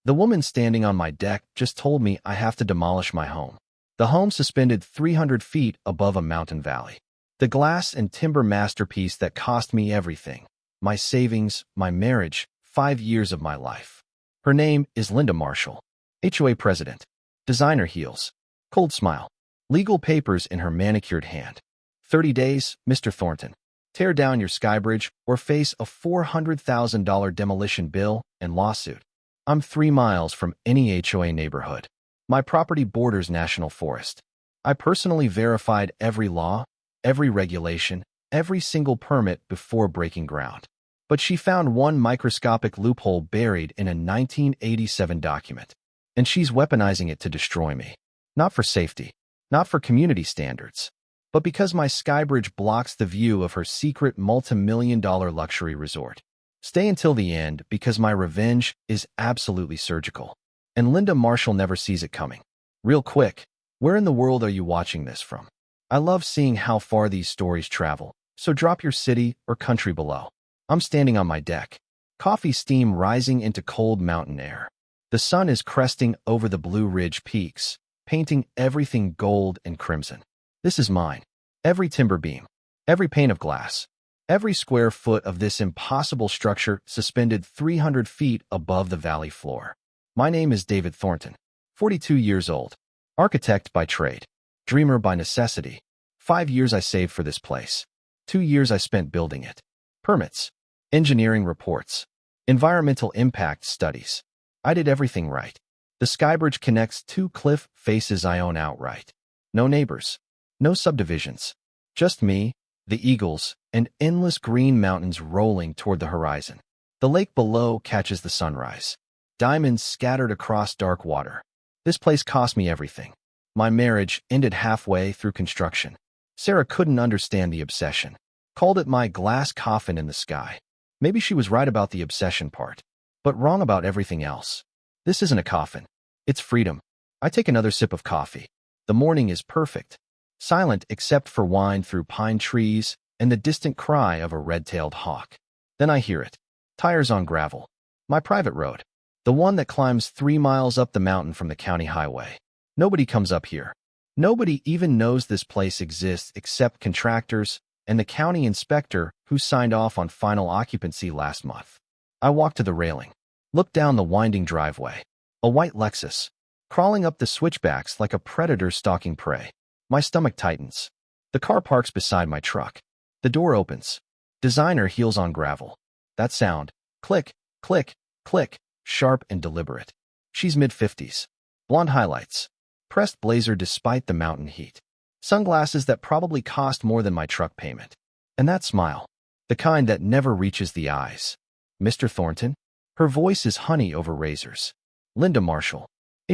The woman standing on my deck just told me I have to demolish my home. The home suspended 300 feet above a mountain valley. The glass and timber masterpiece that cost me everything. My savings, my marriage, 5 years of my life. Her name is Linda Marshall, HOA president. Designer heels. Cold smile. Legal papers in her manicured hand. 30 days, Mr. Thornton. Tear down your Skybridge or face a $400,000 demolition bill and lawsuit. I'm 3 miles from any HOA neighborhood. My property borders national forest. I personally verified every law, every regulation, every single permit before breaking ground. But she found one microscopic loophole buried in a 1987 document. And she's weaponizing it to destroy me. Not for safety, not for community standards, but because my Skybridge blocks the view of her secret multi-million-dollar luxury resort. Stay until the end because my revenge is absolutely surgical. And Linda Marshall never sees it coming. Real quick, where in the world are you watching this from? I love seeing how far these stories travel, so drop your city or country below. I'm standing on my deck. Coffee steam rising into cold mountain air. The sun is cresting over the Blue Ridge peaks, painting everything gold and crimson. This is mine. Every timber beam, every pane of glass, every square foot of this impossible structure suspended 300 feet above the valley floor. My name is David Thornton, 42 years old, architect by trade, dreamer by necessity. 5 years I saved for this place. 2 years I spent building it. Permits, engineering reports, environmental impact studies. I did everything right. The Skybridge connects 2 cliff faces I own outright. No neighbors, no subdivisions, just me, the eagles, and endless green mountains rolling toward the horizon. The lake below catches the sunrise. Diamonds scattered across dark water. This place cost me everything. My marriage ended halfway through construction. Sarah couldn't understand the obsession. Called it my glass coffin in the sky. Maybe she was right about the obsession part, but wrong about everything else. This isn't a coffin. It's freedom. I take another sip of coffee. The morning is perfect. Silent except for wind through pine trees and the distant cry of a red-tailed hawk. Then I hear it. Tires on gravel. My private road. The one that climbs 3 miles up the mountain from the county highway. Nobody comes up here. Nobody even knows this place exists except contractors and the county inspector who signed off on final occupancy last month. I walk to the railing. Look down the winding driveway. A white Lexus. Crawling up the switchbacks like a predator stalking prey. My stomach tightens. The car parks beside my truck. The door opens. Designer heels on gravel. That sound. Click, click, click. Sharp and deliberate. She's mid-50s. Blonde highlights. Pressed blazer despite the mountain heat. Sunglasses that probably cost more than my truck payment. And that smile. The kind that never reaches the eyes. Mr. Thornton? Her voice is honey over razors. Linda Marshall,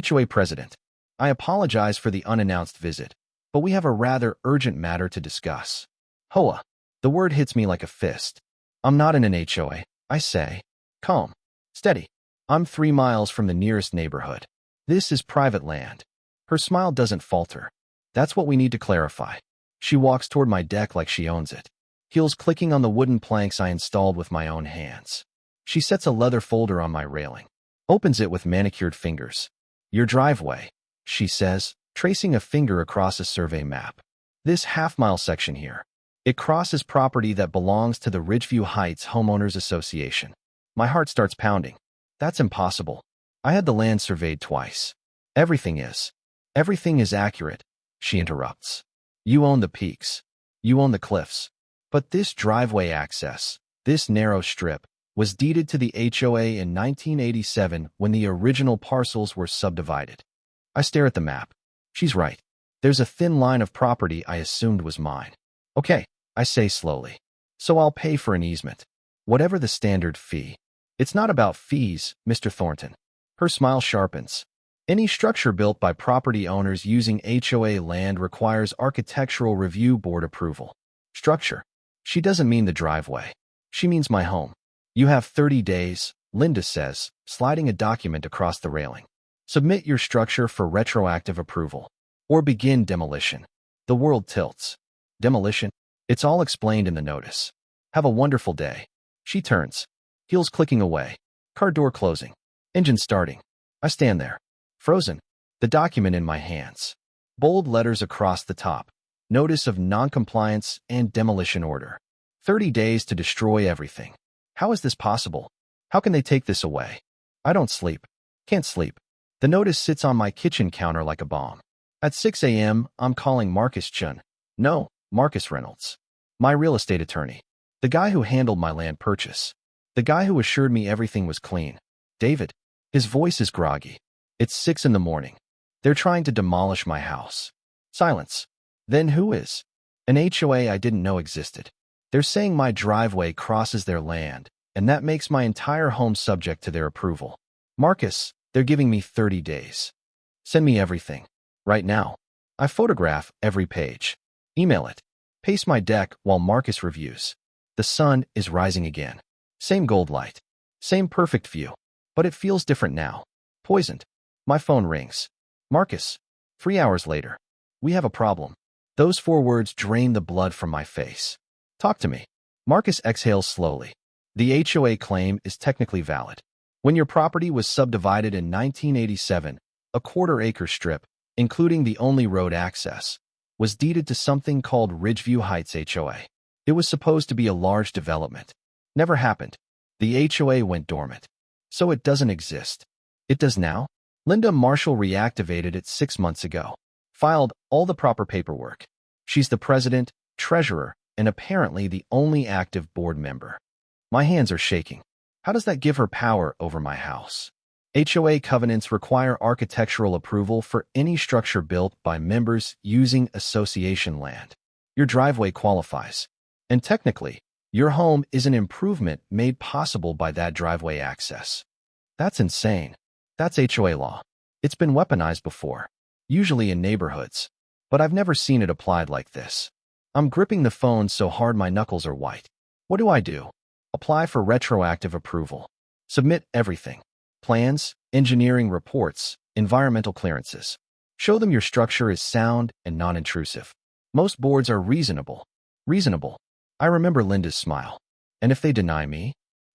HOA president. I apologize for the unannounced visit, but we have a rather urgent matter to discuss. HOA. The word hits me like a fist. I'm not in an HOA, I say. Calm. Steady. I'm 3 miles from the nearest neighborhood. This is private land. Her smile doesn't falter. That's what we need to clarify. She walks toward my deck like she owns it. Heels clicking on the wooden planks I installed with my own hands. She sets a leather folder on my railing. Opens it with manicured fingers. Your driveway, she says, tracing a finger across a survey map. This half-mile section here. It crosses property that belongs to the Ridgeview Heights Homeowners Association. My heart starts pounding. That's impossible. I had the land surveyed twice. Everything is. Everything is accurate, she interrupts. You own the peaks. You own the cliffs. But this driveway access, this narrow strip, was deeded to the HOA in 1987 when the original parcels were subdivided. I stare at the map. She's right. There's a thin line of property I assumed was mine. Okay, I say slowly. So I'll pay for an easement. Whatever the standard fee. It's not about fees, Mr. Thornton. Her smile sharpens. Any structure built by property owners using HOA land requires Architectural Review Board approval. Structure. She doesn't mean the driveway. She means my home. You have 30 days, Linda says, sliding a document across the railing. Submit your structure for retroactive approval. Or begin demolition. The world tilts. Demolition? It's all explained in the notice. Have a wonderful day. She turns. Heels clicking away. Car door closing. Engine starting. I stand there, frozen, the document in my hands. Bold letters across the top. Notice of non-compliance and demolition order. 30 days to destroy everything. How is this possible? How can they take this away? I don't sleep. Can't sleep. The notice sits on my kitchen counter like a bomb. At 6 a.m., I'm calling Marcus Chun. No, Marcus Reynolds. My real estate attorney. The guy who handled my land purchase. The guy who assured me everything was clean. David. His voice is groggy. It's 6 in the morning. They're trying to demolish my house. Silence. Then who is? An HOA I didn't know existed. They're saying my driveway crosses their land, and that makes my entire home subject to their approval. Marcus, they're giving me 30 days. Send me everything. Right now. I photograph every page. Email it. Paste my deck while Marcus reviews. The sun is rising again. Same gold light. Same perfect view. But it feels different now. Poisoned. My phone rings. Marcus. 3 hours later. We have a problem. Those 4 words drain the blood from my face. Talk to me. Marcus exhales slowly. The HOA claim is technically valid. When your property was subdivided in 1987, a quarter-acre strip, including the only road access, was deeded to something called Ridgeview Heights HOA. It was supposed to be a large development. Never happened. The HOA went dormant. So it doesn't exist. It does now? Linda Marshall reactivated it 6 months ago. Filed all the proper paperwork. She's the president, treasurer, and apparently the only active board member. My hands are shaking. How does that give her power over my house? HOA covenants require architectural approval for any structure built by members using association land. Your driveway qualifies. And technically, your home is an improvement made possible by that driveway access. That's insane. That's HOA law. It's been weaponized before, usually in neighborhoods, but I've never seen it applied like this. I'm gripping the phone so hard my knuckles are white. What do? Apply for retroactive approval. Submit everything. Plans, engineering reports, environmental clearances. Show them your structure is sound and non-intrusive. Most boards are reasonable. Reasonable. I remember Linda's smile. And if they deny me,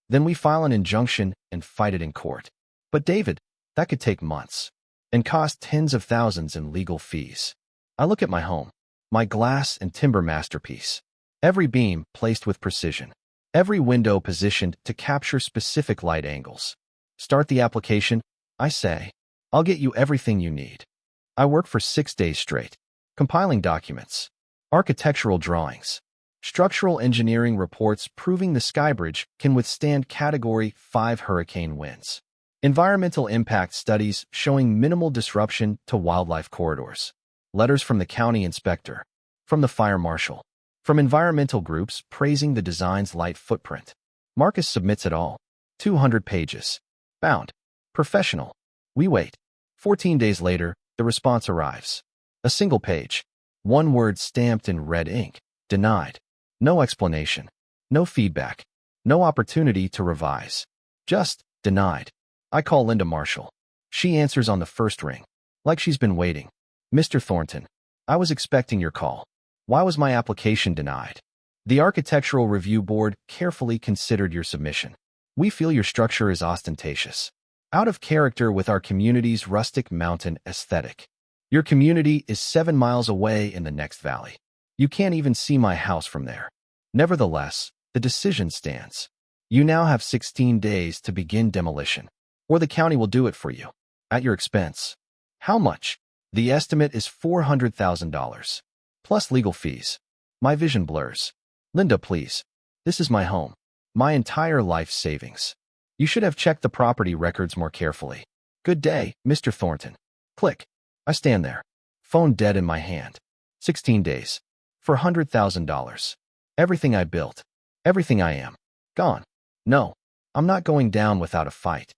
then we file an injunction and fight it in court. But David, that could take months and cost tens of thousands in legal fees. I look at my home, my glass and timber masterpiece. Every beam placed with precision. Every window positioned to capture specific light angles. Start the application, I say. I'll get you everything you need. I work for 6 days straight, compiling documents, architectural drawings, structural engineering reports proving the Skybridge can withstand Category 5 hurricane winds. Environmental impact studies showing minimal disruption to wildlife corridors. Letters from the county inspector, from the fire marshal, from environmental groups praising the design's light footprint. Marcus submits it all. 200 pages. Bound. Professional. We wait. 14 days later, the response arrives. A single page. 1 word stamped in red ink. Denied. No explanation. No feedback. No opportunity to revise. Just denied. I call Linda Marshall. She answers on the first ring, like she's been waiting. Mr. Thornton, I was expecting your call. Why was my application denied? The Architectural Review Board carefully considered your submission. We feel your structure is ostentatious, out of character with our community's rustic mountain aesthetic. Your community is 7 miles away in the next valley. You can't even see my house from there. Nevertheless, the decision stands. You now have 16 days to begin demolition, or the county will do it for you, at your expense. How much? The estimate is $400,000, plus legal fees. My vision blurs. Linda, please. This is my home. My entire life savings. You should have checked the property records more carefully. Good day, Mr. Thornton. Click. I stand there, phone dead in my hand. 16 days. For $100,000. Everything I built. Everything I am. Gone. No, I'm not going down without a fight.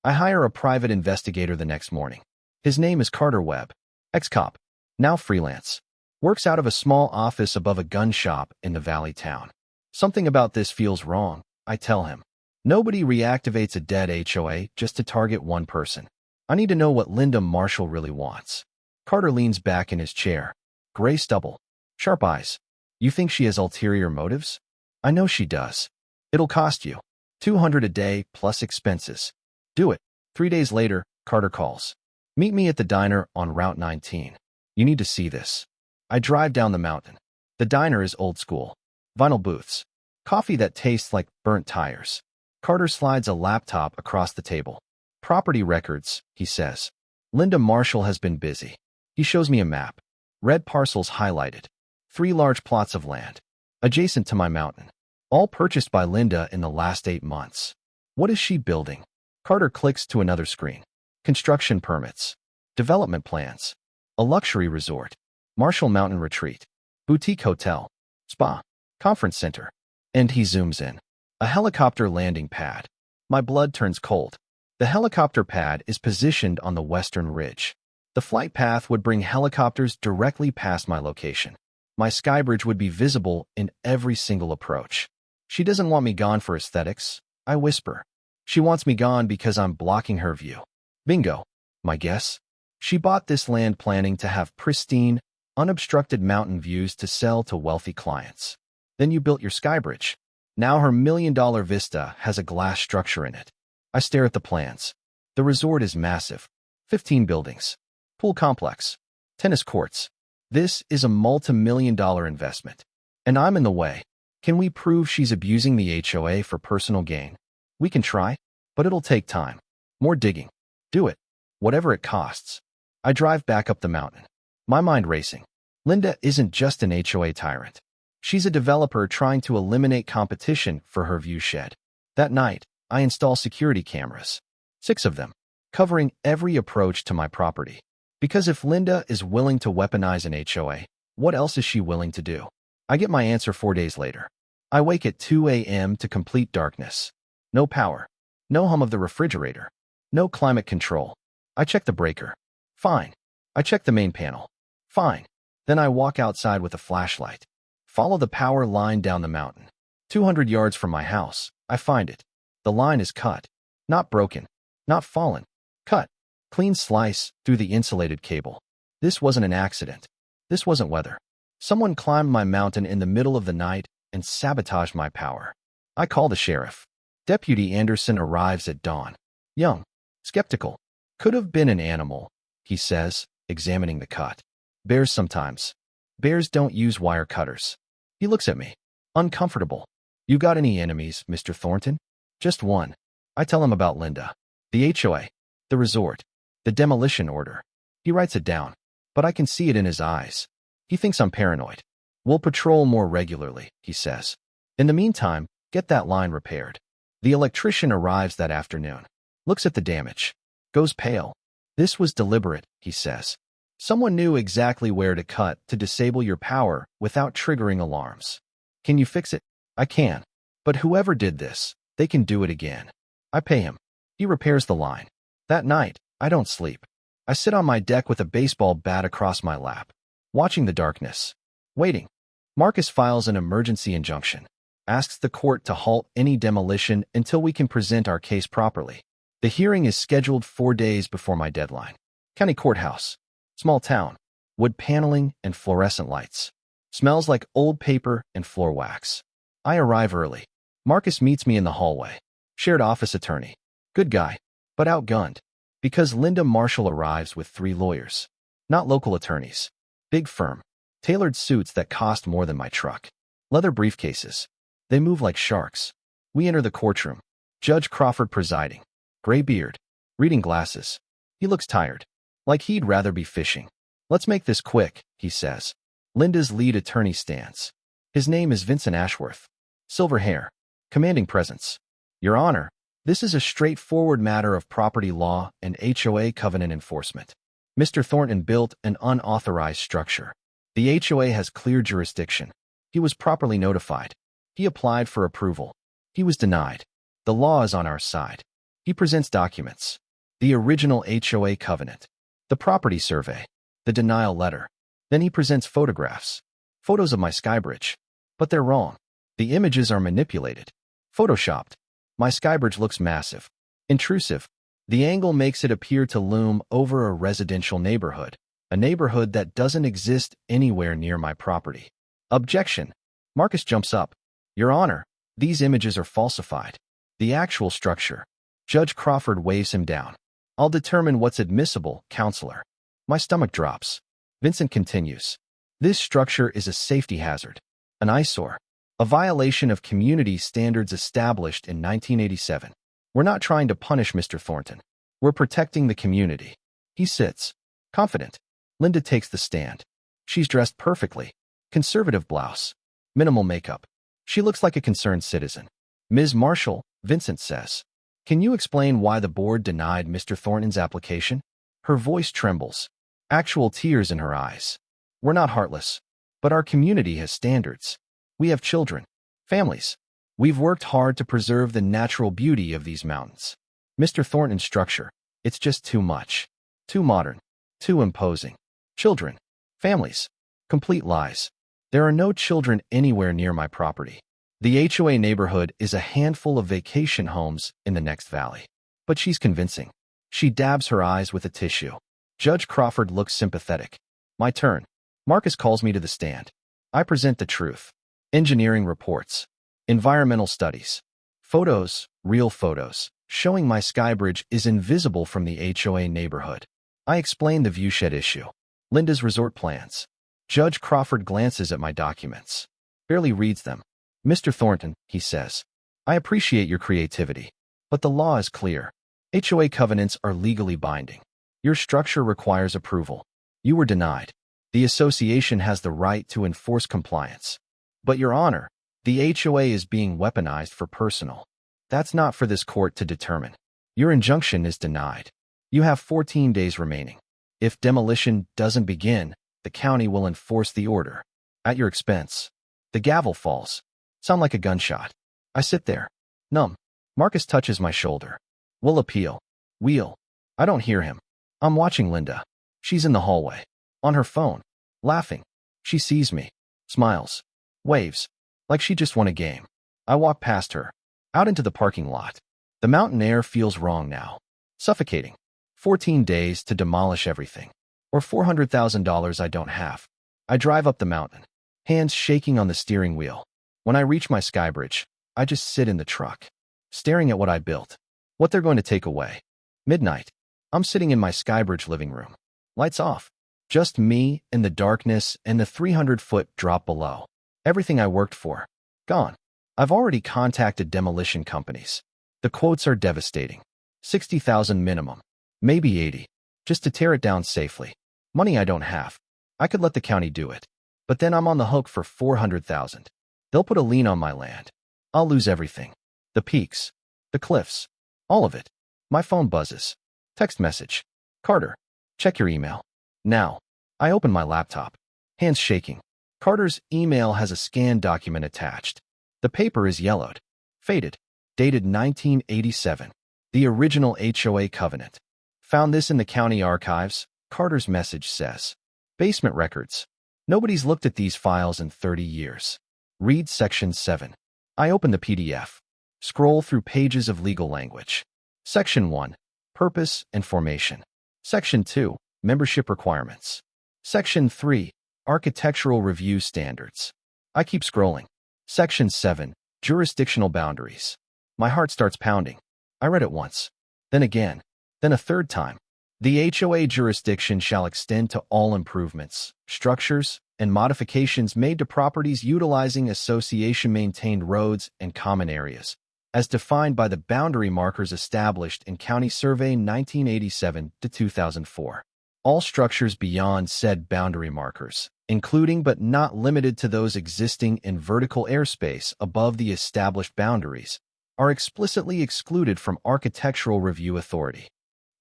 I hire a private investigator the next morning. His name is Carter Webb. Ex-cop. Now freelance. Works out of a small office above a gun shop in the valley town. Something about this feels wrong, I tell him. Nobody reactivates a dead HOA just to target one person. I need to know what Linda Marshall really wants. Carter leans back in his chair. Gray stubble. Sharp eyes. You think she has ulterior motives? I know she does. It'll cost you $200 a day plus expenses. Do it. 3 days later, Carter calls. Meet me at the diner on Route 19. You need to see this. I drive down the mountain. The diner is old school. Vinyl booths. Coffee that tastes like burnt tires. Carter slides a laptop across the table. Property records, he says. Linda Marshall has been busy. He shows me a map. Red parcels highlighted. 3 large plots of land. Adjacent to my mountain. All purchased by Linda in the last 8 months. What is she building? Carter clicks to another screen. Construction permits. Development plans. A luxury resort. Marshall Mountain Retreat. Boutique hotel. Spa. Conference center. And he zooms in. A helicopter landing pad. My blood turns cold. The helicopter pad is positioned on the western ridge. The flight path would bring helicopters directly past my location. My Skybridge would be visible in every single approach. She doesn't want me gone for aesthetics, I whisper. She wants me gone because I'm blocking her view. Bingo, my guess. She bought this land planning to have pristine, unobstructed mountain views to sell to wealthy clients. Then you built your Skybridge. Now her $1 million vista has a glass structure in it. I stare at the plans. The resort is massive. 15 buildings. Pool complex. Tennis courts. This is a multi-million-dollar investment. And I'm in the way. Can we prove she's abusing the HOA for personal gain? We can try, but it'll take time. More digging. Do it. Whatever it costs. I drive back up the mountain. My mind racing. Linda isn't just an HOA tyrant. She's a developer trying to eliminate competition for her view shed. That night, I install security cameras. 6 of them, covering every approach to my property. Because if Linda is willing to weaponize an HOA, what else is she willing to do? I get my answer 4 days later. I wake at 2 a.m. to complete darkness. No power. No hum of the refrigerator. No climate control. I check the breaker. Fine. I check the main panel. Fine. Then I walk outside with a flashlight. Follow the power line down the mountain. 200 yards from my house, I find it. The line is cut. Not broken. Not fallen. Cut. Clean slice through the insulated cable. This wasn't an accident. This wasn't weather. Someone climbed my mountain in the middle of the night and sabotaged my power. I call the sheriff. Deputy Anderson arrives at dawn. Young. Skeptical. Could have been an animal, he says, examining the cut. Bears sometimes. Bears don't use wire cutters. He looks at me. Uncomfortable. You got any enemies, Mr. Thornton? Just one. I tell him about Linda. The HOA. The resort. The demolition order. He writes it down. But I can see it in his eyes. He thinks I'm paranoid. We'll patrol more regularly, he says. In the meantime, get that line repaired. The electrician arrives that afternoon. Looks at the damage. Goes pale. This was deliberate, he says. Someone knew exactly where to cut to disable your power without triggering alarms. Can you fix it? I can. But whoever did this, they can do it again. I pay him. He repairs the line. That night, I don't sleep. I sit on my deck with a baseball bat across my lap, watching the darkness. Waiting. Marcus files an emergency injunction. Asks the court to halt any demolition until we can present our case properly. The hearing is scheduled 4 days before my deadline. County courthouse. Small town. Wood paneling and fluorescent lights. Smells like old paper and floor wax. I arrive early. Marcus meets me in the hallway. Shared office attorney. Good guy, but outgunned. Because Linda Marshall arrives with 3 lawyers. Not local attorneys. Big firm. Tailored suits that cost more than my truck. Leather briefcases. They move like sharks. We enter the courtroom. Judge Crawford presiding. Gray beard. Reading glasses. He looks tired. Like he'd rather be fishing. Let's make this quick, he says. Linda's lead attorney stands. His name is Vincent Ashworth. Silver hair. Commanding presence. Your Honor, this is a straightforward matter of property law and HOA covenant enforcement. Mr. Thornton built an unauthorized structure. The HOA has clear jurisdiction. He was properly notified. He applied for approval. He was denied. The law is on our side. He presents documents. The original HOA covenant. The property survey. The denial letter. Then he presents photographs. Photos of my Skybridge. But they're wrong. The images are manipulated. Photoshopped. My Skybridge looks massive. Intrusive. The angle makes it appear to loom over a residential neighborhood. A neighborhood that doesn't exist anywhere near my property. Objection. Marcus jumps up. Your Honor, these images are falsified. The actual structure. Judge Crawford waves him down. I'll determine what's admissible, counselor. My stomach drops. Vincent continues. This structure is a safety hazard, an eyesore, a violation of community standards established in 1987. We're not trying to punish Mr. Thornton. We're protecting the community. He sits, confident. Linda takes the stand. She's dressed perfectly. Conservative blouse. Minimal makeup. She looks like a concerned citizen. Ms. Marshall, Vincent says, can you explain why the board denied Mr. Thornton's application? Her voice trembles. Actual tears in her eyes. We're not heartless, but our community has standards. We have children, families. We've worked hard to preserve the natural beauty of these mountains. Mr. Thornton's structure, it's just too much. Too modern. Too imposing. Children. Families. Complete lies. There are no children anywhere near my property. The HOA neighborhood is a handful of vacation homes in the next valley. But she's convincing. She dabs her eyes with a tissue. Judge Crawford looks sympathetic. My turn. Marcus calls me to the stand. I present the truth. Engineering reports. Environmental studies. Photos, real photos, showing my Skybridge is invisible from the HOA neighborhood. I explain the viewshed issue. Linda's resort plans. Judge Crawford glances at my documents. Barely reads them. Mr. Thornton, he says, I appreciate your creativity, but the law is clear. HOA covenants are legally binding. Your structure requires approval. You were denied. The association has the right to enforce compliance. But, Your Honor, the HOA is being weaponized for personal. That's not for this court to determine. Your injunction is denied. You have 14 days remaining. If demolition doesn't begin, the county will enforce the order. At your expense. The gavel falls. Sound like a gunshot. I sit there. Numb. Marcus touches my shoulder. We'll appeal. We'll. I don't hear him. I'm watching Linda. She's in the hallway. On her phone. Laughing. She sees me. Smiles. Waves. Like she just won a game. I walk past her. Out into the parking lot. The mountain air feels wrong now. Suffocating. 14 days to demolish everything. Or $400,000 I don't have. I drive up the mountain. Hands shaking on the steering wheel. When I reach my Skybridge, I just sit in the truck. Staring at what I built. What they're going to take away. Midnight. I'm sitting in my Skybridge living room. Lights off. Just me in the darkness and the 300-foot drop below. Everything I worked for. Gone. I've already contacted demolition companies. The quotes are devastating. $60,000 minimum. Maybe $80,000. Just to tear it down safely. Money I don't have. I could let the county do it. But then I'm on the hook for $400,000. They'll put a lien on my land. I'll lose everything. The peaks. The cliffs. All of it. My phone buzzes. Text message. Carter. Check your email. Now. I open my laptop. Hands shaking. Carter's email has a scanned document attached. The paper is yellowed. Faded. Dated 1987. The original HOA covenant. Found this in the county archives, Carter's message says. Basement records. Nobody's looked at these files in 30 years. Read Section 7. I open the PDF. Scroll through pages of legal language. Section 1. Purpose and formation. Section 2. Membership requirements. Section 3. Architectural review standards. I keep scrolling. Section 7. Jurisdictional boundaries. My heart starts pounding. I read it once. Then again. Then a third time. The HOA jurisdiction shall extend to all improvements, structures, and modifications made to properties utilizing association-maintained roads and common areas, as defined by the boundary markers established in County Survey 1987 to 2004. All structures beyond said boundary markers, including but not limited to those existing in vertical airspace above the established boundaries, are explicitly excluded from architectural review authority.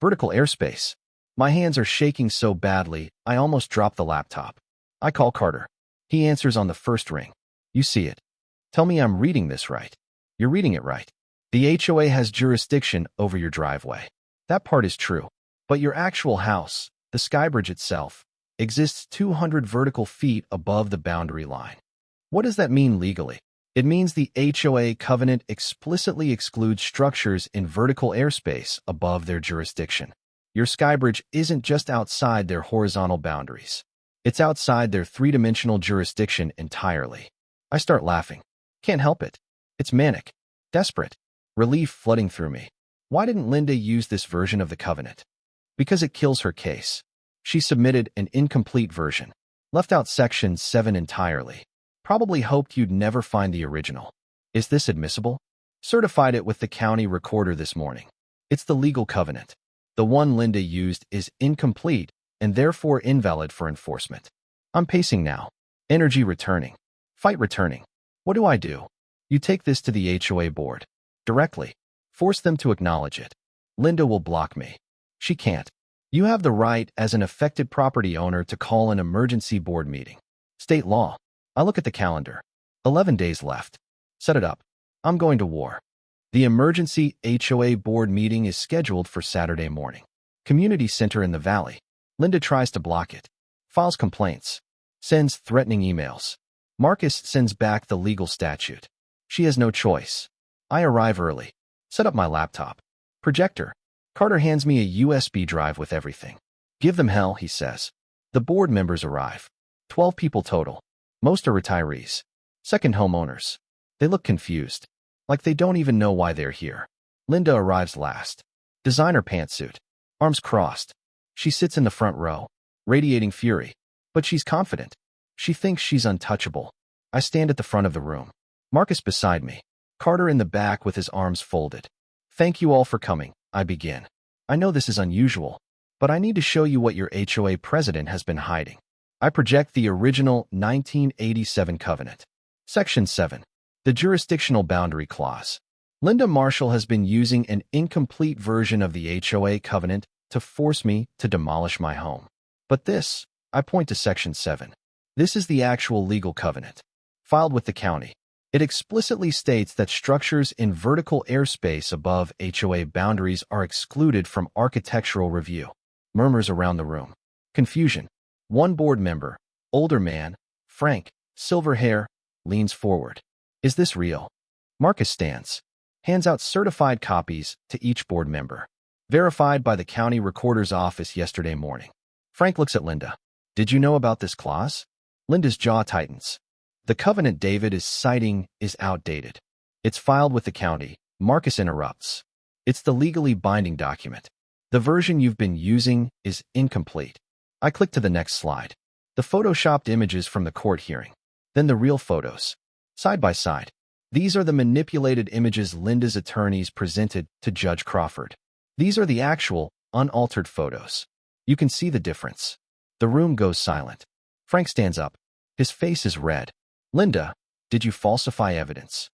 Vertical airspace. My hands are shaking so badly, I almost drop the laptop. I call Carter. He answers on the first ring. You see it. Tell me I'm reading this right. You're reading it right. The HOA has jurisdiction over your driveway. That part is true. But your actual house, the Skybridge itself, exists 200 vertical feet above the boundary line. What does that mean legally? It means the HOA covenant explicitly excludes structures in vertical airspace above their jurisdiction. Your Skybridge isn't just outside their horizontal boundaries. It's outside their three-dimensional jurisdiction entirely. I start laughing. Can't help it. It's manic. Desperate. Relief flooding through me. Why didn't Linda use this version of the covenant? because it kills her case. She submitted an incomplete version, left out section 7 entirely. Probably hoped you'd never find the original. Is this admissible? Certified it with the county recorder this morning. It's the legal covenant. The one Linda used is incomplete and therefore invalid for enforcement. I'm pacing now. Energy returning. Fight returning. What do? You take this to the HOA board. Directly. Force them to acknowledge it. Linda will block me. She can't. You have the right as an affected property owner to call an emergency board meeting. State law. I look at the calendar. 11 days left. Set it up. I'm going to war. The emergency HOA board meeting is scheduled for Saturday morning. Community center in the valley. Linda tries to block it. Files complaints. Sends threatening emails. Marcus sends back the legal statute. She has no choice. I arrive early. Set up my laptop. Projector. Carter hands me a USB drive with everything. Give them hell, he says. The board members arrive. 12 people total. Most are retirees. Second homeowners. They look confused. Like they don't even know why they're here. Linda arrives last. Designer pantsuit. Arms crossed. She sits in the front row, radiating fury. But she's confident. She thinks she's untouchable. I stand at the front of the room. Marcus beside me. Carter in the back with his arms folded. Thank you all for coming, I begin. I know this is unusual, but I need to show you what your HOA president has been hiding. I project the original 1987 covenant. Section 7. The jurisdictional boundary clause. Linda Marshall has been using an incomplete version of the HOA covenant to force me to demolish my home. But this, I point to Section 7. This is the actual legal covenant. Filed with the county. It explicitly states that structures in vertical airspace above HOA boundaries are excluded from architectural review. Murmurs around the room. Confusion. One board member, older man, Frank, silver hair, leans forward. Is this real? Marcus stands. Hands out certified copies to each board member. Verified by the county recorder's office yesterday morning. Frank looks at Linda. Did you know about this clause? Linda's jaw tightens. The covenant David is citing is outdated. It's filed with the county. Marcus interrupts. It's the legally binding document. The version you've been using is incomplete. I click to the next slide. The photoshopped images from the court hearing. Then the real photos. Side by side. These are the manipulated images Linda's attorneys presented to Judge Crawford. These are the actual, unaltered photos. You can see the difference. The room goes silent. Frank stands up. His face is red. Linda, did you falsify evidence?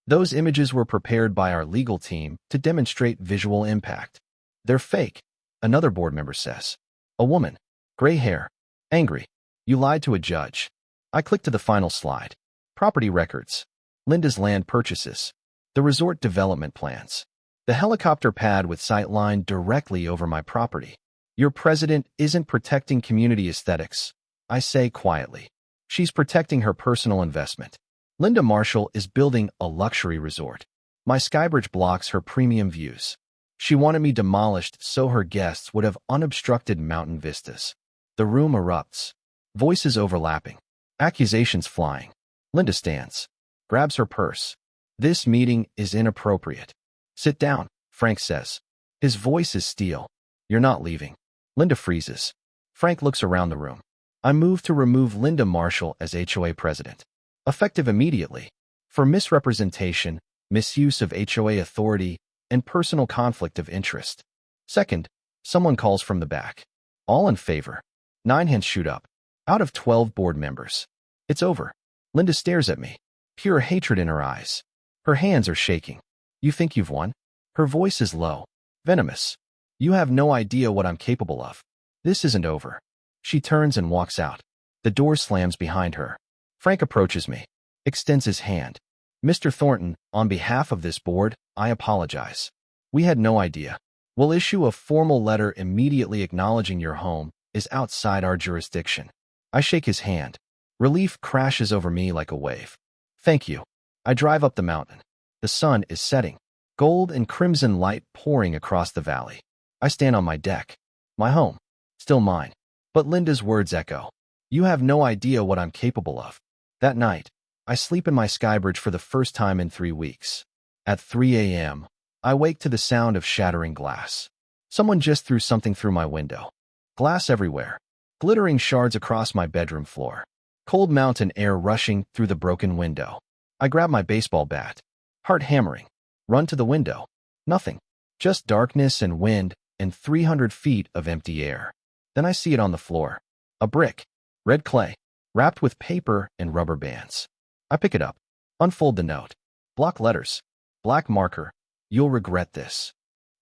Those images were prepared by our legal team to demonstrate visual impact. They're fake, another board member says. A woman. Gray hair. Angry. You lied to a judge. I click to the final slide. Property records. Linda's land purchases. The resort development plans. The helicopter pad with sightline directly over my property. Your president isn't protecting community aesthetics, I say quietly. She's protecting her personal investment. Linda Marshall is building a luxury resort. My Skybridge blocks her premium views. She wanted me demolished so her guests would have unobstructed mountain vistas. The room erupts. Voices overlapping. Accusations flying. Linda stands. Grabs her purse. This meeting is inappropriate. Sit down, Frank says. His voice is steel. You're not leaving. Linda freezes. Frank looks around the room. I move to remove Linda Marshall as HOA president. Effective immediately. For misrepresentation, misuse of HOA authority, and personal conflict of interest. Second, someone calls from the back. All in favor. 9 hands shoot up. Out of 12 board members. It's over. Linda stares at me. Pure hatred in her eyes. Her hands are shaking. You think you've won? Her voice is low. Venomous. You have no idea what I'm capable of. This isn't over. She turns and walks out. The door slams behind her. Frank approaches me. Extends his hand. Mr. Thornton, on behalf of this board, I apologize. We had no idea. We'll issue a formal letter immediately acknowledging your home is outside our jurisdiction. I shake his hand. Relief crashes over me like a wave. Thank you. I drive up the mountain. The sun is setting. Gold and crimson light pouring across the valley. I stand on my deck. My home. Still mine. But Linda's words echo. You have no idea what I'm capable of. That night, I sleep in my Skybridge for the first time in 3 weeks. At 3 a.m., I wake to the sound of shattering glass. Someone just threw something through my window. Glass everywhere. Glittering shards across my bedroom floor. Cold mountain air rushing through the broken window. I grab my baseball bat. Heart hammering. Run to the window. Nothing. Just darkness and wind and 300 feet of empty air. Then I see it on the floor. A brick. Red clay. Wrapped with paper and rubber bands. I pick it up. Unfold the note. Block letters. Black marker. You'll regret this.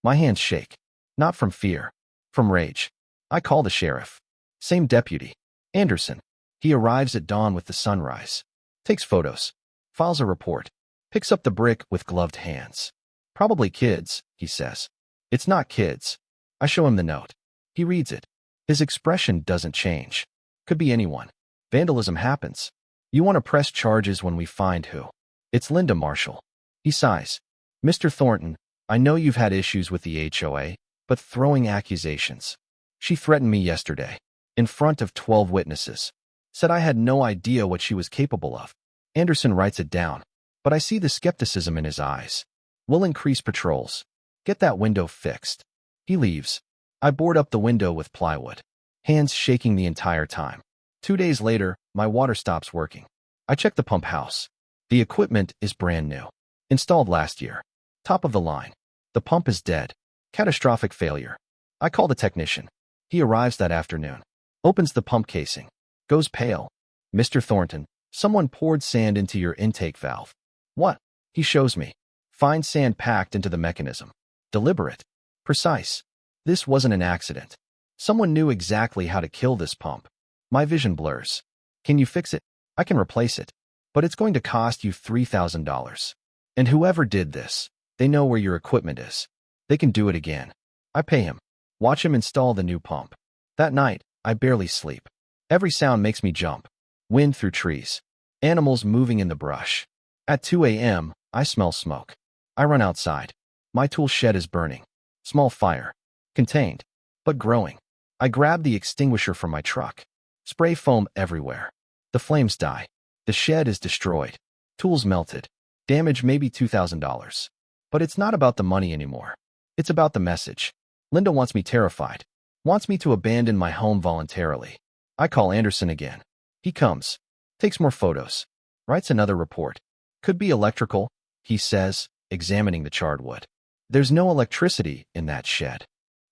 My hands shake. Not from fear. From rage. I call the sheriff. Same deputy. Anderson. He arrives at dawn with the sunrise. Takes photos. Files a report. Picks up the brick with gloved hands. Probably kids, he says. It's not kids. I show him the note. He reads it. His expression doesn't change. Could be anyone. Vandalism happens. You want to press charges when we find who. It's Linda Marshall. He sighs. Mr. Thornton, I know you've had issues with the HOA, but throwing accusations. She threatened me yesterday. In front of 12 witnesses. Said I had no idea what she was capable of. Anderson writes it down, but I see the skepticism in his eyes. We'll increase patrols. Get that window fixed. He leaves. I board up the window with plywood. Hands shaking the entire time. 2 days later, my water stops working. I check the pump house. The equipment is brand new. Installed last year. Top of the line. The pump is dead. Catastrophic failure. I call the technician. He arrives that afternoon. Opens the pump casing. Goes pale. Mr. Thornton, someone poured sand into your intake valve. What? He shows me. Fine sand packed into the mechanism. Deliberate. Precise. This wasn't an accident. Someone knew exactly how to kill this pump. My vision blurs. Can you fix it? I can replace it. But it's going to cost you $3,000. And whoever did this, they know where your equipment is. They can do it again. I pay him. Watch him install the new pump. That night, I barely sleep. Every sound makes me jump. Wind through trees. Animals moving in the brush. At 2 a.m., I smell smoke. I run outside. My tool shed is burning. Small fire. Contained. But growing. I grab the extinguisher from my truck. Spray foam everywhere. The flames die. The shed is destroyed. Tools melted. Damage maybe $2,000. But it's not about the money anymore. It's about the message. Linda wants me terrified. Wants me to abandon my home voluntarily. I call Anderson again. He comes. Takes more photos. Writes another report. Could be electrical, he says, examining the charred wood. There's no electricity in that shed.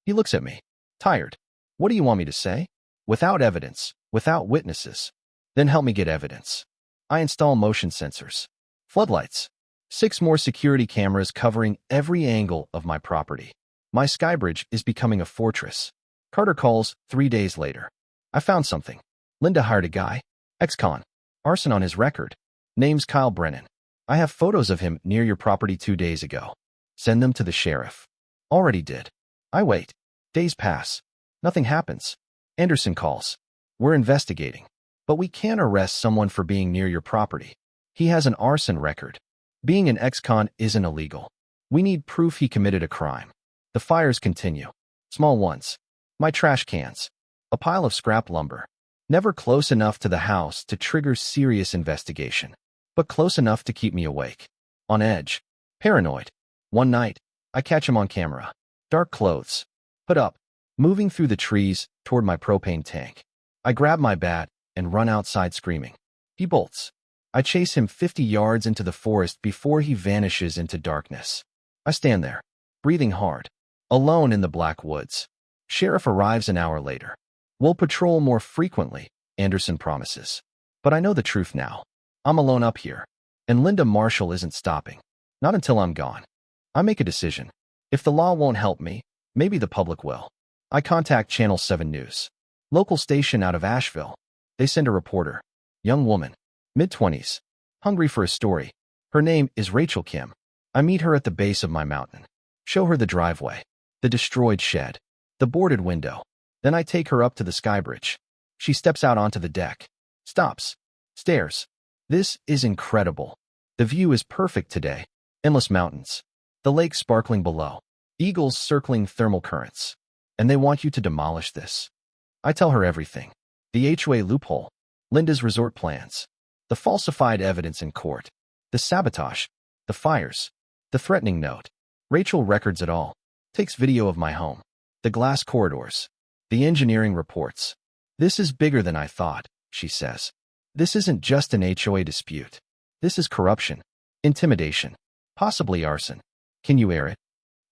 He looks at me. Tired. What do you want me to say? Without evidence. Without witnesses. Then help me get evidence. I install motion sensors. Floodlights. 6 more security cameras covering every angle of my property. My Skybridge is becoming a fortress. Carter calls 3 days later. I found something. Linda hired a guy. Ex-con. Arson on his record. Name's Kyle Brennan. I have photos of him near your property 2 days ago. Send them to the sheriff. Already did. I wait. Days pass. Nothing happens. Anderson calls. We're investigating. But we can't arrest someone for being near your property. He has an arson record. Being an ex-con isn't illegal. We need proof he committed a crime. The fires continue. Small ones. My trash cans. A pile of scrap lumber. Never close enough to the house to trigger serious investigation, but close enough to keep me awake. On edge. Paranoid. One night, I catch him on camera. Dark clothes. Hood up. Moving through the trees toward my propane tank. I grab my bat and run outside screaming. He bolts. I chase him 50 yards into the forest before he vanishes into darkness. I stand there, breathing hard, alone in the black woods. Sheriff arrives an hour later. We'll patrol more frequently, Anderson promises. But I know the truth now. I'm alone up here, and Linda Marshall isn't stopping. Not until I'm gone. I make a decision. If the law won't help me, maybe the public will. I contact Channel 7 News. Local station out of Asheville. They send a reporter. Young woman. Mid-20s. Hungry for a story. Her name is Rachel Kim. I meet her at the base of my mountain. Show her the driveway. The destroyed shed. The boarded window. Then I take her up to the Skybridge. She steps out onto the deck. Stops. Stares. This is incredible. The view is perfect today. Endless mountains. The lake sparkling below. Eagles circling thermal currents. And they want you to demolish this. I tell her everything. The HOA loophole. Linda's resort plans. The falsified evidence in court. The sabotage. The fires. The threatening note. Rachel records it all. Takes video of my home. The glass corridors. The engineering reports. This is bigger than I thought, she says. This isn't just an HOA dispute. This is corruption, intimidation, possibly arson. Can you air it?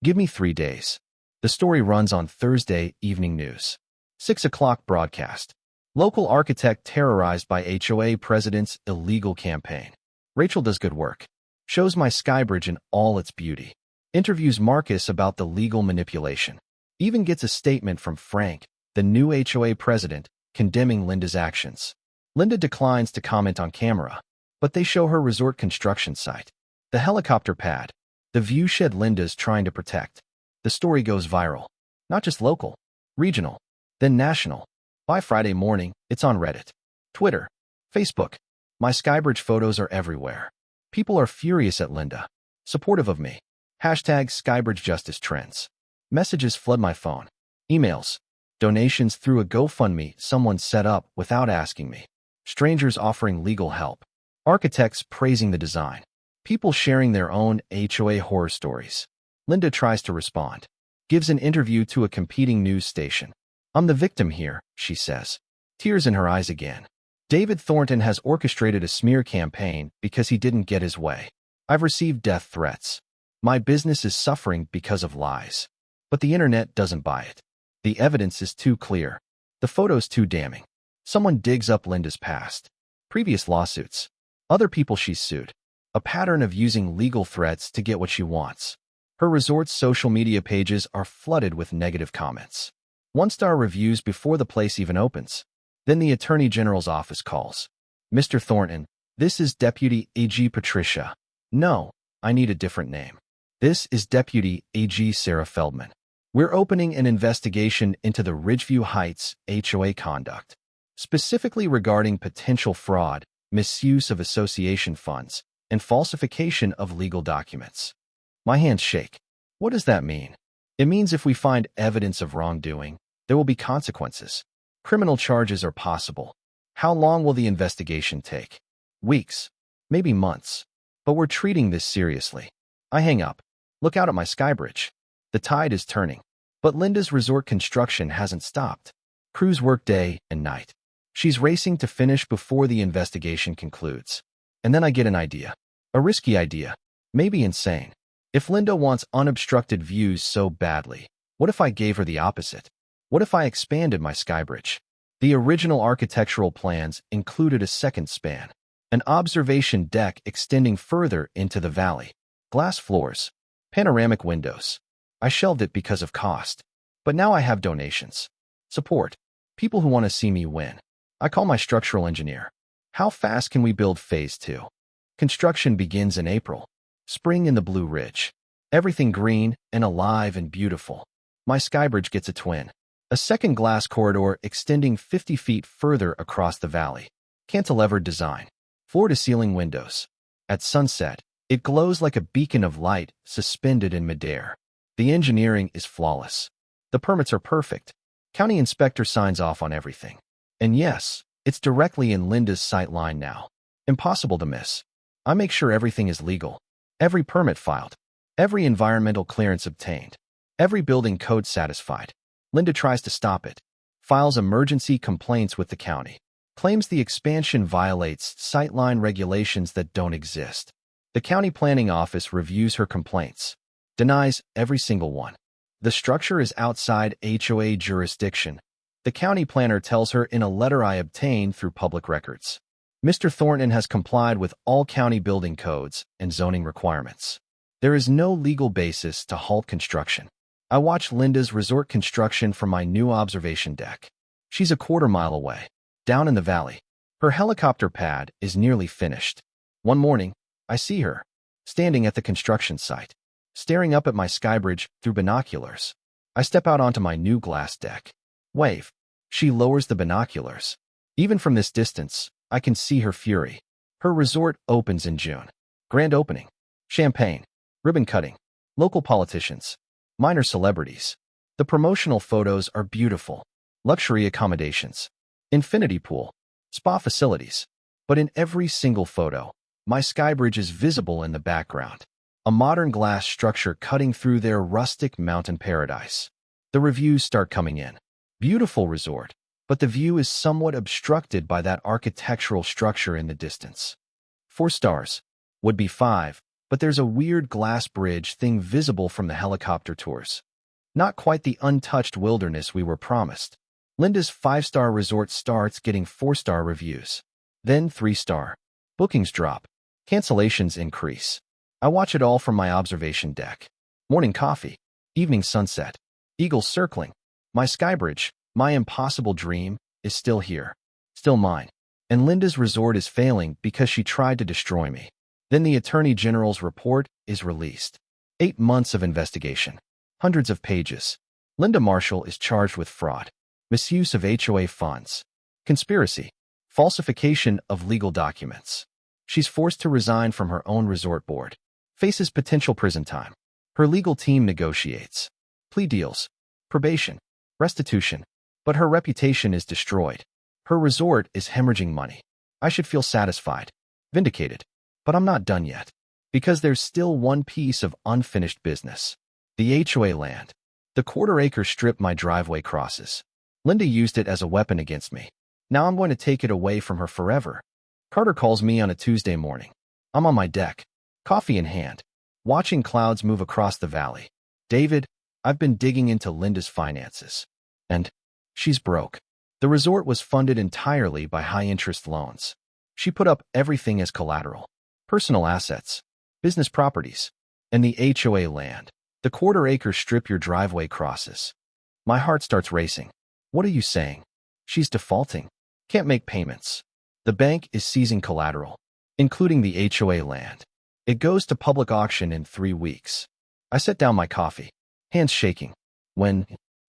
Give me 3 days. The story runs on Thursday evening news. 6 o'clock broadcast. Local architect terrorized by HOA president's illegal campaign. Rachel does good work. Shows my Skybridge in all its beauty. Interviews Marcus about the legal manipulation. Even gets a statement from Frank, the new HOA president, condemning Linda's actions. Linda declines to comment on camera, but they show her resort construction site. The helicopter pad. The view shed Linda's trying to protect. The story goes viral. Not just local, regional, then national. By Friday morning, it's on Reddit, Twitter, Facebook. My Skybridge photos are everywhere. People are furious at Linda. Supportive of me. Hashtag Skybridge Justice Trends. Messages flood my phone. Emails. Donations through a GoFundMe someone set up without asking me. Strangers offering legal help. Architects praising the design. People sharing their own HOA horror stories. Linda tries to respond. Gives an interview to a competing news station. I'm the victim here, she says. Tears in her eyes again. David Thornton has orchestrated a smear campaign because he didn't get his way. I've received death threats. My business is suffering because of lies. But the internet doesn't buy it. The evidence is too clear. The photo's too damning. Someone digs up Linda's past. Previous lawsuits. Other people she's sued. A pattern of using legal threats to get what she wants. Her resort's social media pages are flooded with negative comments. 1-star reviews before the place even opens. Then the Attorney General's office calls. Mr. Thornton, this is Deputy AG Patricia. No, I need a different name. This is Deputy AG Sarah Feldman. We're opening an investigation into the Ridgeview Heights HOA conduct, specifically regarding potential fraud, misuse of association funds, and falsification of legal documents. My hands shake. What does that mean? It means if we find evidence of wrongdoing, there will be consequences. Criminal charges are possible. How long will the investigation take? Weeks, maybe months. But we're treating this seriously. I hang up. Look out at my Skybridge. The tide is turning. But Linda's resort construction hasn't stopped. Crews work day and night. She's racing to finish before the investigation concludes. And then I get an idea. A risky idea. Maybe insane. If Linda wants unobstructed views so badly, what if I gave her the opposite? What if I expanded my Skybridge? The original architectural plans included a second span. An observation deck extending further into the valley. Glass floors. Panoramic windows. I shelved it because of cost. But now I have donations. Support. People who want to see me win. I call my structural engineer. How fast can we build phase 2? Construction begins in April. Spring in the Blue Ridge. Everything green and alive and beautiful. My Skybridge gets a twin. A second glass corridor extending 50 feet further across the valley. Cantilevered design. Floor-to-ceiling windows. At sunset, it glows like a beacon of light suspended in midair. The engineering is flawless. The permits are perfect. County inspector signs off on everything. And yes, it's directly in Linda's sight line now. Impossible to miss. I make sure everything is legal. Every permit filed. Every environmental clearance obtained. Every building code satisfied. Linda tries to stop it. Files emergency complaints with the county. Claims the expansion violates sightline regulations that don't exist. The county planning office reviews her complaints. Denies every single one. The structure is outside HOA jurisdiction. The county planner tells her in a letter I obtained through public records. Mr. Thornton has complied with all county building codes and zoning requirements. There is no legal basis to halt construction. I watch Linda's resort construction from my new observation deck. She's a quarter-mile away, down in the valley. Her helicopter pad is nearly finished. One morning, I see her, standing at the construction site, staring up at my Skybridge through binoculars. I step out onto my new glass deck. Wave. She lowers the binoculars. Even from this distance, I can see her fury. Her resort opens in June. Grand opening. Champagne. Ribbon cutting. Local politicians. Minor celebrities. The promotional photos are beautiful. Luxury accommodations. Infinity pool. Spa facilities. But in every single photo, my Skybridge is visible in the background. A modern glass structure cutting through their rustic mountain paradise. The reviews start coming in. Beautiful resort, but the view is somewhat obstructed by that architectural structure in the distance. 4 stars. Would be 5, but there's a weird glass bridge thing visible from the helicopter tours. Not quite the untouched wilderness we were promised. Linda's 5-star resort starts getting 4-star reviews. Then 3-star. Bookings drop. Cancellations increase. I watch it all from my observation deck. Morning coffee. Evening sunset. Eagles circling. My Skybridge, my impossible dream, is still here. Still mine. And Linda's resort is failing because she tried to destroy me. Then the Attorney General's report is released. 8 months of investigation. Hundreds of pages. Linda Marshall is charged with fraud, misuse of HOA funds, conspiracy, falsification of legal documents. She's forced to resign from her own resort board. Faces potential prison time. Her legal team negotiates. Plea deals, probation, restitution. But her reputation is destroyed. Her resort is hemorrhaging money. I should feel satisfied, vindicated. But I'm not done yet. Because there's still one piece of unfinished business. The HOA land. The quarter-acre strip my driveway crosses. Linda used it as a weapon against me. Now I'm going to take it away from her forever. Carter calls me on a Tuesday morning. I'm on my deck, coffee in hand, watching clouds move across the valley. David, I've been digging into Linda's finances. And she's broke. The resort was funded entirely by high-interest loans. She put up everything as collateral. Personal assets, business properties, and the HOA land. The quarter-acre strip your driveway crosses. My heart starts racing. What are you saying? She's defaulting. Can't make payments. The bank is seizing collateral, including the HOA land. It goes to public auction in 3 weeks. I set down my coffee, hands shaking. When,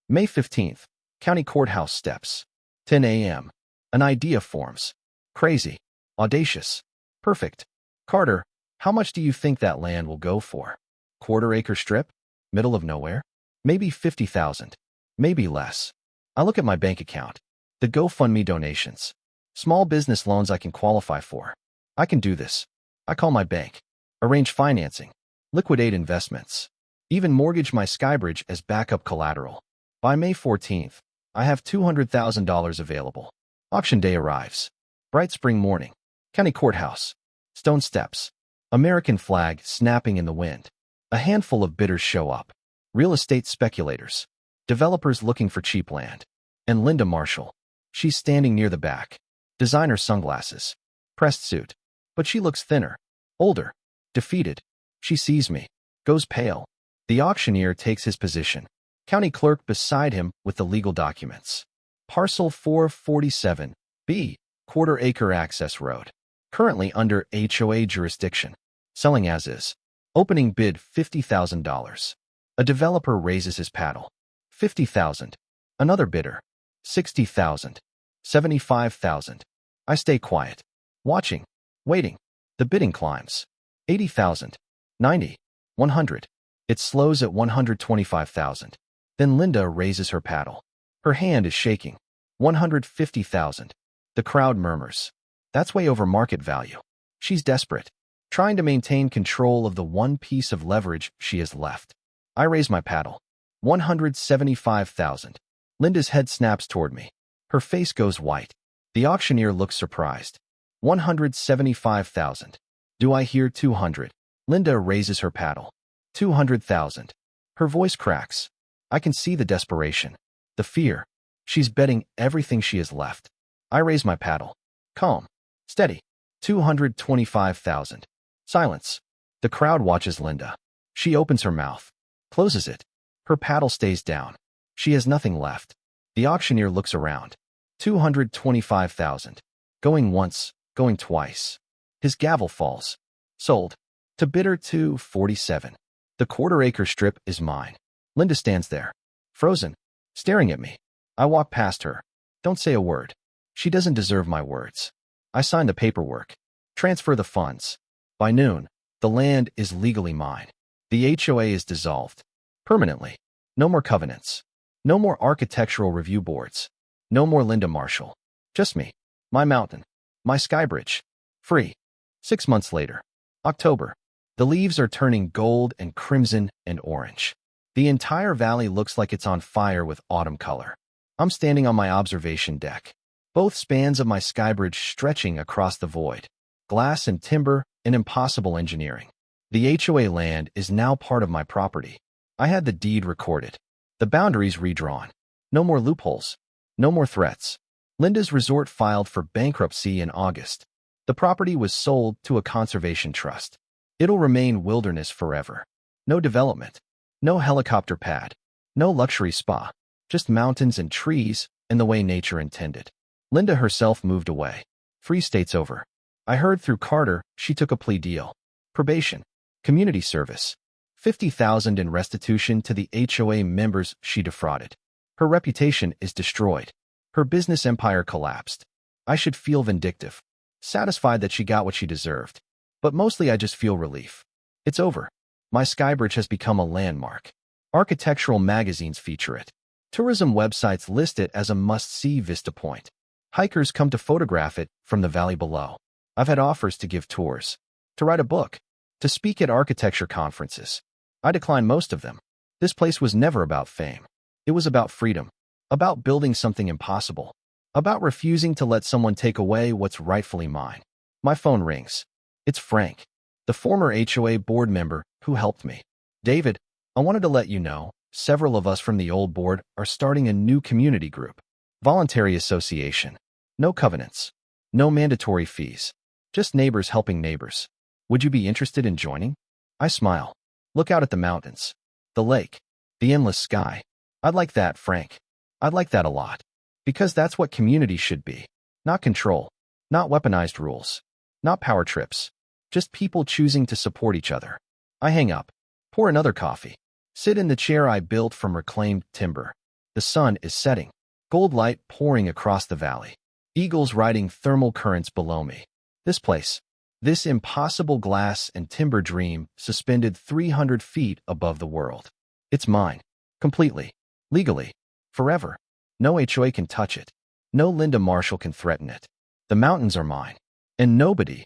May 15th, county courthouse steps. 10 a.m. An idea forms. Crazy. Audacious. Perfect. Carter, how much do you think that land will go for? Quarter-acre strip? Middle of nowhere? Maybe 50,000. Maybe less. I look at my bank account. The GoFundMe donations. Small business loans I can qualify for. I can do this. I call my bank. Arrange financing. Liquidate investments. Even mortgage my Skybridge as backup collateral. By May 14th, I have $200,000 available. Auction day arrives. Bright spring morning. County courthouse. Stone steps. American flag snapping in the wind. A handful of bidders show up. Real estate speculators. Developers looking for cheap land. And Linda Marshall. She's standing near the back. Designer sunglasses. Pressed suit. But she looks thinner. Older. Defeated. She sees me. Goes pale. The auctioneer takes his position. County clerk beside him with the legal documents. Parcel 447B, quarter-acre access road. Currently under HOA jurisdiction. Selling as is. Opening bid $50,000. A developer raises his paddle. $50,000. Another bidder. $60,000. $75,000. I stay quiet. Watching. Waiting. The bidding climbs. $80,000. $90,000. $100,000. It slows at $125,000. Then Linda raises her paddle. Her hand is shaking. $150,000. The crowd murmurs. That's way over market value. She's desperate, trying to maintain control of the one piece of leverage she has left. I raise my paddle. $175,000. Linda's head snaps toward me. Her face goes white. The auctioneer looks surprised. $175,000. Do I hear 200? Linda raises her paddle. $200,000. Her voice cracks. I can see the desperation. The fear. She's betting everything she has left. I raise my paddle. Calm. Steady. $225,000. Silence. The crowd watches Linda. She opens her mouth. Closes it. Her paddle stays down. She has nothing left. The auctioneer looks around. $225,000. Going once, going twice. His gavel falls. Sold. To bidder 247. The quarter-acre strip is mine. Linda stands there, frozen, staring at me. I walk past her. Don't say a word. She doesn't deserve my words. I sign the paperwork. Transfer the funds. By noon, the land is legally mine. The HOA is dissolved. Permanently. No more covenants. No more architectural review boards. No more Linda Marshall. Just me. My mountain. My Skybridge. Free. 6 months later. October. The leaves are turning gold and crimson and orange. The entire valley looks like it's on fire with autumn color. I'm standing on my observation deck, both spans of my Skybridge stretching across the void. Glass and timber and impossible engineering. The HOA land is now part of my property. I had the deed recorded. The boundaries redrawn. No more loopholes. No more threats. Linda's resort filed for bankruptcy in August. The property was sold to a conservation trust. It'll remain wilderness forever. No development. No helicopter pad. No luxury spa. Just mountains and trees in the way nature intended. Linda herself moved away. 3 states over. I heard through Carter she took a plea deal. Probation. Community service. $50,000 in restitution to the HOA members she defrauded. Her reputation is destroyed. Her business empire collapsed. I should feel vindictive. Satisfied that she got what she deserved. But mostly I just feel relief. It's over. My Skybridge has become a landmark. Architectural magazines feature it. Tourism websites list it as a must-see vista point. Hikers come to photograph it from the valley below. I've had offers to give tours, to write a book, to speak at architecture conferences. I declined most of them. This place was never about fame. It was about freedom, about building something impossible, about refusing to let someone take away what's rightfully mine. My phone rings. It's Frank, the former HOA board member who helped me. David, I wanted to let you know, several of us from the old board are starting a new community group. Voluntary association. No covenants. No mandatory fees. Just neighbors helping neighbors. Would you be interested in joining? I smile. Look out at the mountains. The lake. The endless sky. I'd like that, Frank. I'd like that a lot. Because that's what community should be. Not control. Not weaponized rules. Not power trips. Just people choosing to support each other. I hang up. Pour another coffee. Sit in the chair I built from reclaimed timber. The sun is setting. Gold light pouring across the valley. Eagles riding thermal currents below me. This place. This impossible glass and timber dream suspended 300 feet above the world. It's mine. Completely. Legally. Forever. No HOA can touch it. No Linda Marshall can threaten it. The mountains are mine. And nobody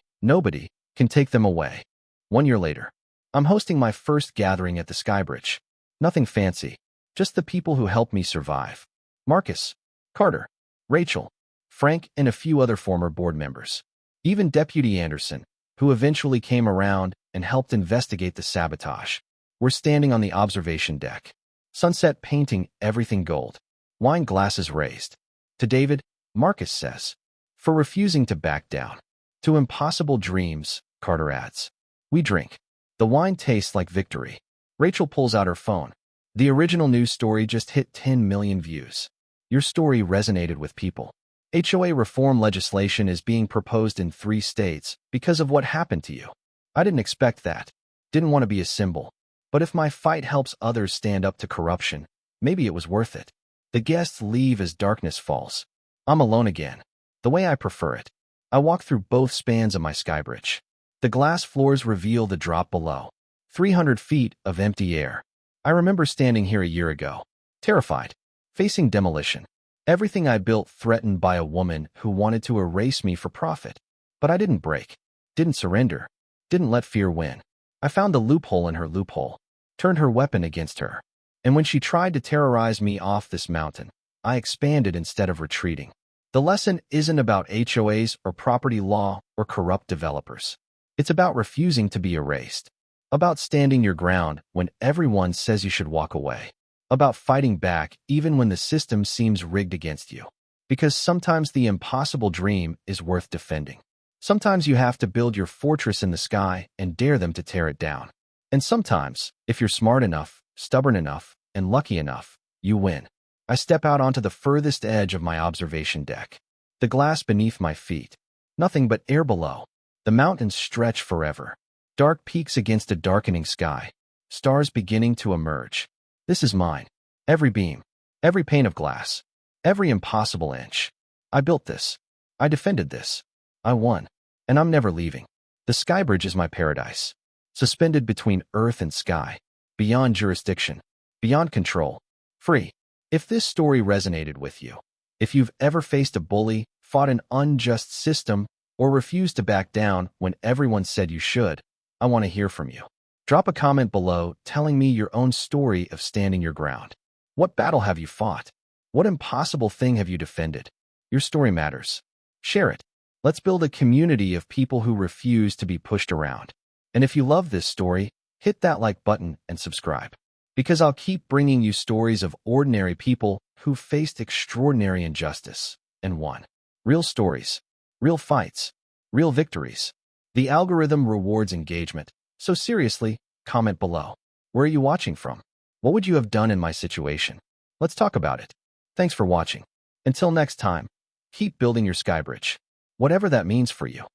can take them away. 1 year later. I'm hosting my first gathering at the Skybridge. Nothing fancy. Just the people who helped me survive. Marcus, Carter, Rachel, Frank, and a few other former board members. Even Deputy Anderson, who eventually came around and helped investigate the sabotage. We're standing on the observation deck. Sunset painting everything gold. Wine glasses raised. To David, Marcus says, for refusing to back down. To impossible dreams, Carter adds. We drink. The wine tastes like victory. Rachel pulls out her phone. The original news story just hit 10 million views. Your story resonated with people. HOA reform legislation is being proposed in 3 states because of what happened to you. I didn't expect that. Didn't want to be a symbol. But if my fight helps others stand up to corruption, maybe it was worth it. The guests leave as darkness falls. I'm alone again. The way I prefer it. I walk through both spans of my Skybridge. The glass floors reveal the drop below. 300 feet of empty air. I remember standing here a year ago. Terrified. Facing demolition. Everything I built threatened by a woman who wanted to erase me for profit. But I didn't break. Didn't surrender. Didn't let fear win. I found the loophole in her loophole. Turned her weapon against her. And when she tried to terrorize me off this mountain, I expanded instead of retreating. The lesson isn't about HOAs or property law or corrupt developers. It's about refusing to be erased. About standing your ground when everyone says you should walk away. About fighting back even when the system seems rigged against you. Because sometimes the impossible dream is worth defending. Sometimes you have to build your fortress in the sky and dare them to tear it down. And sometimes, if you're smart enough, stubborn enough, and lucky enough, you win. I step out onto the furthest edge of my observation deck. The glass beneath my feet. Nothing but air below. The mountains stretch forever. Dark peaks against a darkening sky. Stars beginning to emerge. This is mine. Every beam. Every pane of glass. Every impossible inch. I built this. I defended this. I won. And I'm never leaving. The Skybridge is my paradise. Suspended between earth and sky. Beyond jurisdiction. Beyond control. Free. If this story resonated with you, if you've ever faced a bully, fought an unjust system, or refused to back down when everyone said you should, I want to hear from you. Drop a comment below telling me your own story of standing your ground. What battle have you fought? What impossible thing have you defended? Your story matters. Share it. Let's build a community of people who refuse to be pushed around. And if you love this story, hit that like button and subscribe. Because I'll keep bringing you stories of ordinary people who faced extraordinary injustice and won. Real stories, real fights, real victories. The algorithm rewards engagement. So seriously, comment below. Where are you watching from? What would you have done in my situation? Let's talk about it. Thanks for watching. Until next time, keep building your Skybridge. Whatever that means for you.